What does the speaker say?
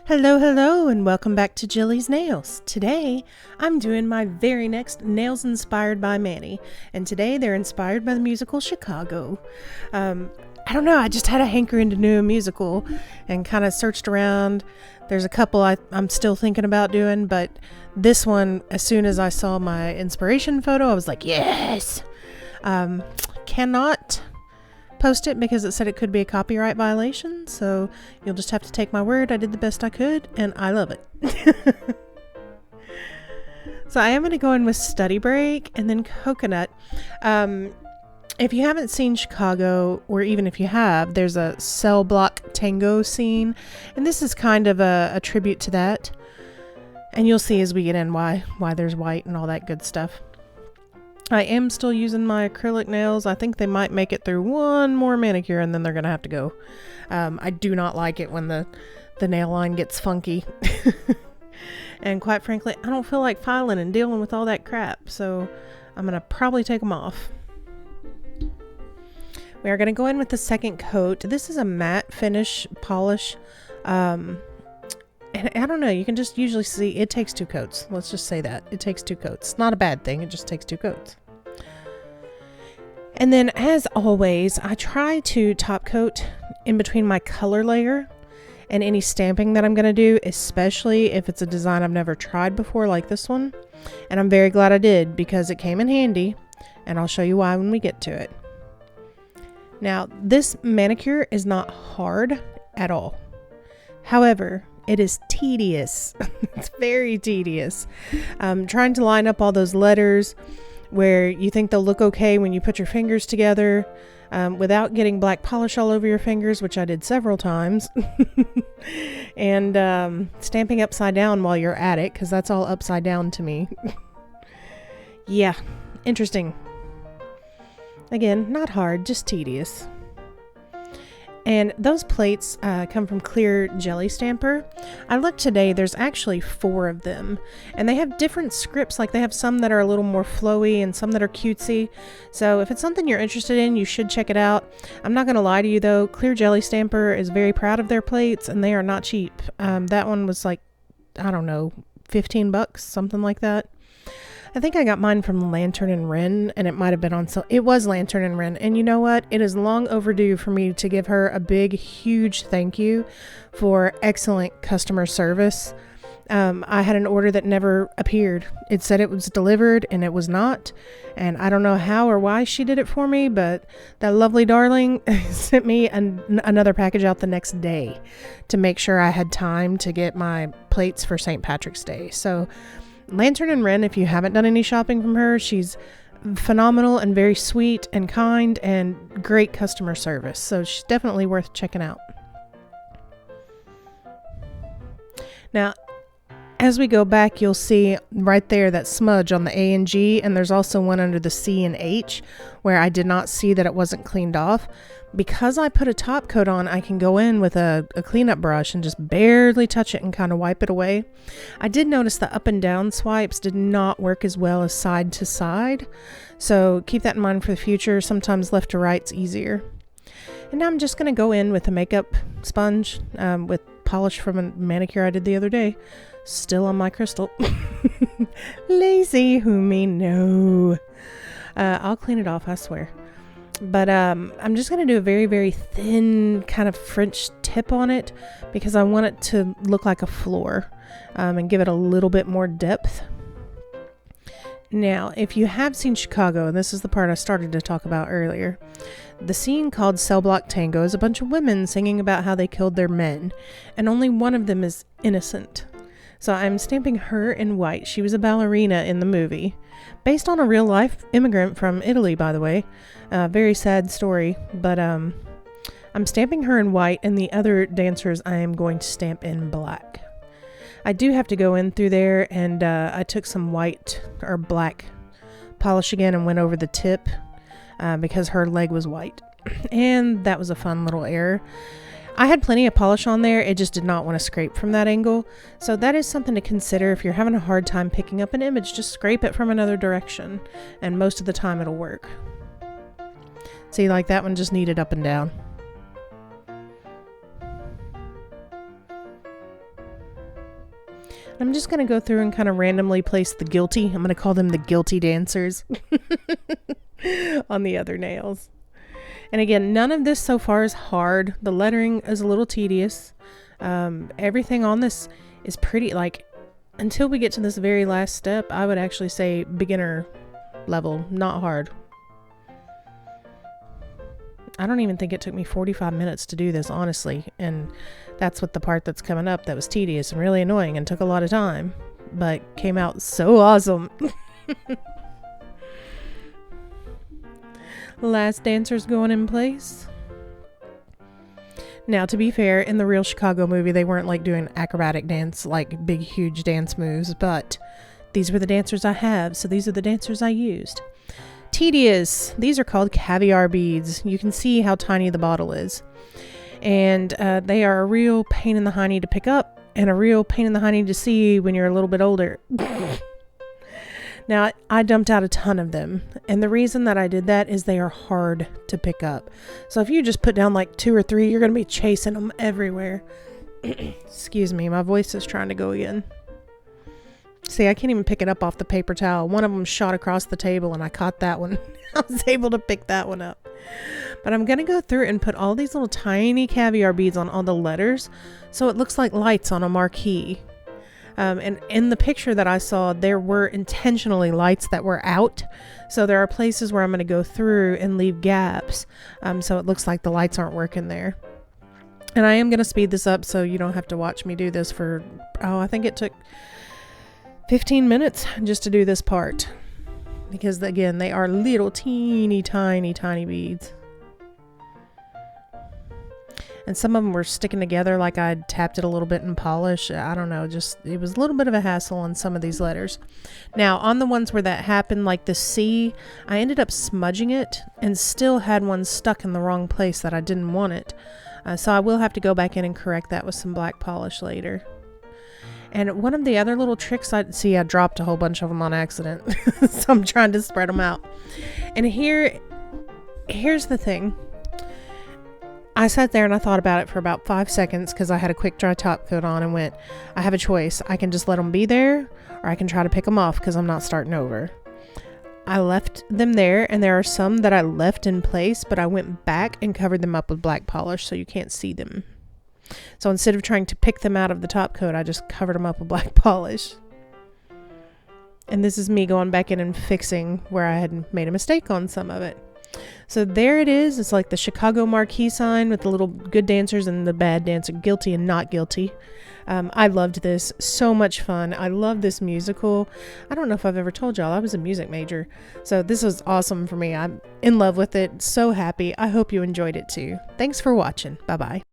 Hello, hello, and welcome back to Jillie's Nails. Today, I'm doing my very next nails inspired by Manny, and today they're inspired by the musical Chicago. I don't know, I just had a hankering to do a musical and kind of searched around. There's a couple I'm still thinking about doing, but this one, as soon as I saw my inspiration photo, I was like, yes! Cannot post it because it said it could be a copyright violation, so you'll just have to take my word. I did the best I could and I love it. So I am going to go in with Study Break and then Coconut. If you haven't seen Chicago, or even if you have, there's a Cell Block Tango scene, and this is kind of a tribute to that, and you'll see as we get in why there's white and all that good stuff. I am still using my acrylic nails. I think they might make it through one more manicure and then they're going to have to go. I do not like it when the nail line gets funky. And quite frankly, I don't feel like filing and dealing with all that crap. So I'm going to probably take them off. We are going to go in with the second coat. This is a matte finish polish. And I don't know, you can just usually see it takes 2 coats. Let's just say that. It takes 2 coats. Not a bad thing. It just takes 2 coats. And then, as always, I try to top coat in between my color layer and any stamping that I'm going to do, especially if it's a design I've never tried before like this one. And I'm very glad I did because it came in handy, and I'll show you why when we get to it. Now, this manicure is not hard at all. However, it is tedious. It's very tedious. Trying to line up all those letters where you think they'll look okay when you put your fingers together without getting black polish all over your fingers, which I did several times. And stamping upside down while you're at it, because that's all upside down to me. Yeah, interesting. Again, not hard, just tedious. And those plates come from Clear Jelly Stamper. I looked today, there's actually 4 of them. And they have different scripts, like they have some that are a little more flowy and some that are cutesy. So if it's something you're interested in, you should check it out. I'm not going to lie to you though, Clear Jelly Stamper is very proud of their plates and they are not cheap. That one was like, I don't know, $15, something like that. I think I got mine from Lantern and Wren, and it might have been on sale. It was Lantern and Wren, and you know what? It is long overdue for me to give her a big, huge thank you for excellent customer service. I had an order that never appeared. It said it was delivered, and it was not. And I don't know how or why she did it for me, but that lovely darling sent me another package out the next day to make sure I had time to get my plates for St. Patrick's Day. So Lantern and Wren, if you haven't done any shopping from her, she's phenomenal and very sweet and kind and great customer service. So she's definitely worth checking out. Now, as we go back, you'll see right there that smudge on the A and G, and there's also one under the C and H where I did not see that it wasn't cleaned off. Because I put a top coat on, I can go in with a cleanup brush and just barely touch it and kind of wipe it away. I did notice the up and down swipes did not work as well as side to side. So keep that in mind for the future. Sometimes left to right's easier. And now I'm just going to go in with a makeup sponge with polish from a manicure I did the other day. Still on my crystal. Lazy, who me no. I'll clean it off, I swear. But I'm just going to do a very, very thin kind of French tip on it because I want it to look like a floor and give it a little bit more depth. Now, if you have seen Chicago, and this is the part I started to talk about earlier, the scene called Cell Block Tango is a bunch of women singing about how they killed their men, and only one of them is innocent. So I'm stamping her in white. She was a ballerina in the movie. Based on a real-life immigrant from Italy, by the way. Very sad story. But I'm stamping her in white, and the other dancers I am going to stamp in black. I do have to go in through there, and I took some white or black polish again and went over the tip because her leg was white. And that was a fun little error. I had plenty of polish on there, it just did not want to scrape from that angle. So that is something to consider if you're having a hard time picking up an image, just scrape it from another direction, and most of the time it'll work. See, like that one just needed up and down. I'm just going to go through and kind of randomly place the guilty. I'm going to call them the guilty dancers on the other nails. And again, none of this so far is hard. The lettering is a little tedious. Everything on this is pretty, like, until we get to this very last step, I would actually say beginner level, not hard. I don't even think it took me 45 minutes to do this, honestly. And that's what the part that's coming up that was tedious and really annoying and took a lot of time, but came out so awesome. Last dancer's going in place. Now, to be fair, in the real Chicago movie, they weren't like doing acrobatic dance, like big, huge dance moves, but these were the dancers I have, so these are the dancers I used. Tedious. These are called caviar beads. You can see how tiny the bottle is. And they are a real pain in the hiney to pick up and a real pain in the hiney to see when you're a little bit older. Now, I dumped out a ton of them. And the reason that I did that is they are hard to pick up. So if you just put down like 2 or 3, you're going to be chasing them everywhere. Excuse me, my voice is trying to go again. See, I can't even pick it up off the paper towel. One of them shot across the table and I caught that one. I was able to pick that one up. But I'm going to go through and put all these little tiny caviar beads on all the letters so it looks like lights on a marquee. And in the picture that I saw, there were intentionally lights that were out. So there are places where I'm going to go through and leave gaps so it looks like the lights aren't working there. And I am going to speed this up so you don't have to watch me do this for, I think it took 15 minutes just to do this part, because again, they are little teeny tiny beads, and some of them were sticking together like I'd tapped it a little bit in polish. I don't know, just it was a little bit of a hassle on some of these letters. Now on the ones where that happened, like the C, I ended up smudging it and still had one stuck in the wrong place that I didn't want it, so I will have to go back in and correct that with some black polish later. And one of the other little tricks I dropped a whole bunch of them on accident. So I'm trying to spread them out. And here's the thing. I sat there and I thought about it for about 5 seconds because I had a quick dry top coat on and went, I have a choice. I can just let them be there or I can try to pick them off because I'm not starting over. I left them there, and there are some that I left in place, but I went back and covered them up with black polish so you can't see them. So instead of trying to pick them out of the top coat, I just covered them up with black polish. And this is me going back in and fixing where I had made a mistake on some of it. So there it is. It's like the Chicago marquee sign with the little good dancers and the bad dancer, guilty and not guilty. I loved this. So much fun. I love this musical. I don't know if I've ever told y'all I was a music major. So this was awesome for me. I'm in love with it. So happy. I hope you enjoyed it too. Thanks for watching. Bye-bye.